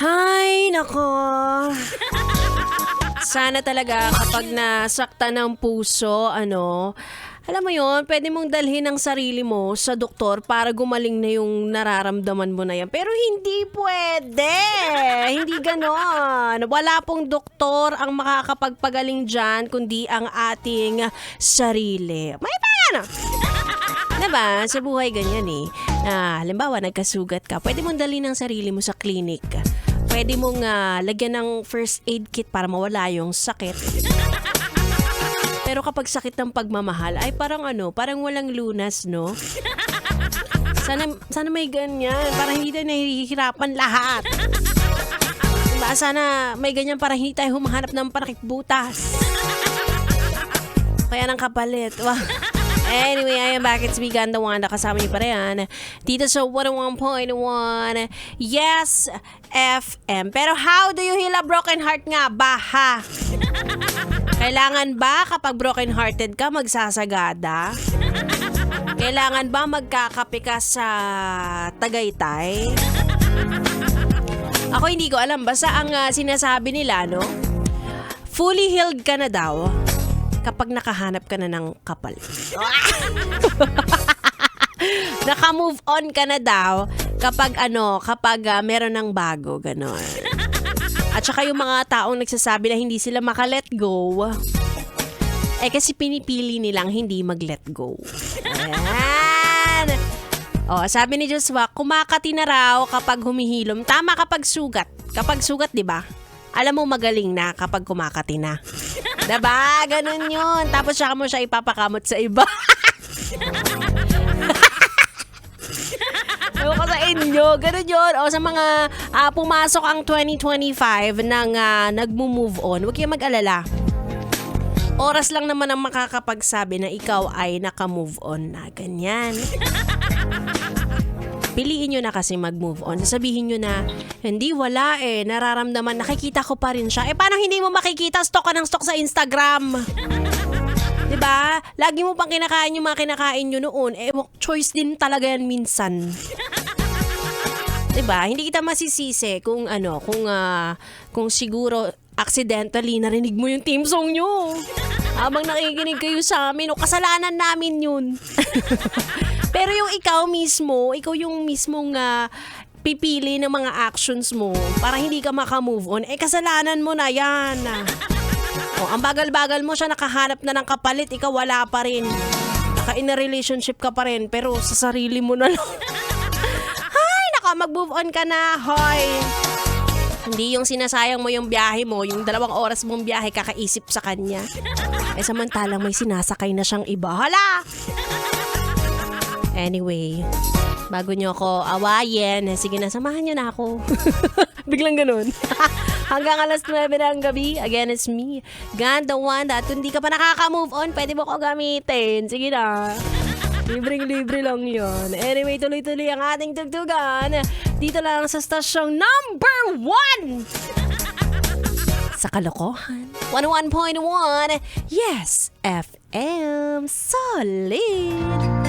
Hay, nako. Sana talaga kapag nasakta ng puso, alam mo yon, pwede mong dalhin ang sarili mo sa doktor para gumaling na yung nararamdaman mo na yan. Pero hindi pwede. Hindi ganon. Wala pong doktor ang makakapagpagaling dyan, kundi ang ating sarili. May paano? Diba? Sa buhay ganyan eh. Halimbawa, nagkasugat ka, pwede mong dalhin ang sarili mo sa clinic. Pwede mong lagyan ng first aid kit para mawala yung sakit. Pero kapag sakit ng pagmamahal, ay parang walang lunas, no? Sana may ganyan, para hindi tayo nahihirapan lahat. Diba? Sana may ganyan para hindi tayo humahanap ng panakitbutas. Kaya ng kapalit. Wow. Anyway, I am back. It's me, Ganda Wanda. Kasama niyo pa rin dito sa 101.1 Yes FM. Pero how do you heal a broken heart nga ba, ha? Kailangan ba kapag broken hearted ka magsasagada? Kailangan ba magkakape ka sa Tagaytay? Ako hindi ko alam. Basta ang sinasabi nila, no? Fully healed ka na daw kapag nakahanap ka na ng kapal. Naka-move on ka na daw kapag meron ng bago, gano'n. At saka yung mga taong nagsasabi na hindi sila maka-let go, kasi pinipili nilang hindi mag-let go. Ayan. Sabi ni Joshua, kumakati na raw kapag humihilom. Tama kapag sugat. Kapag sugat, di ba? Alam mo magaling na kapag kumakati na. Diba? Ganun yun. Tapos saka mo siya ipapakamot sa iba. Ewan ko sa inyo. Ganun yun. O sa mga pumasok ang 2025 nang nagmo-move on, huwag kayong mag-alala. Oras lang naman ang makakapagsabi na ikaw ay naka-move on na. Ganyan. Piliin nyo na kasi mag-move on. Sasabihin nyo na, hindi, wala nararamdaman, nakikita ko pa rin siya. Paano hindi mo makikita? Stalk ka ng stalk sa Instagram. Diba? Lagi mo pang kinakain yung mga kinakain nyo noon. Choice din talaga yan minsan. Diba? Hindi kita masisisi kung kung siguro accidentally narinig mo yung team song nyo. Habang nakikinig kayo sa amin, kasalanan namin yun. Pero yung ikaw yung mismong pipili ng mga actions mo para hindi ka maka-move on, kasalanan mo na yan. Ang bagal-bagal mo siya, nakahanap na ng kapalit, ikaw wala pa rin. Naka-in a relationship ka pa rin, pero sa sarili mo na lang. Hay, mag-move on ka na, hoy. Hindi yung sinasayang mo yung biyahe mo, yung 2 oras mong biyahe kakaisip sa kanya. Samantalang may sinasakay na siyang iba. Hala! Anyway, bago nyo ako awayin, sige na, samahan nyo na ako. Biglang ganun. Hanggang alas 9 ng gabi, again, it's me, Ganda Wanda. At kung di ka pa nakaka-move on, pwede mo ko gamitin. Sige na. Libreng-libre lang yun. Anyway, tuloy-tuloy ang ating tugtugan. Dito lang sa stasyong number 1 sa kalokohan. 101.1 Yes FM. Solid.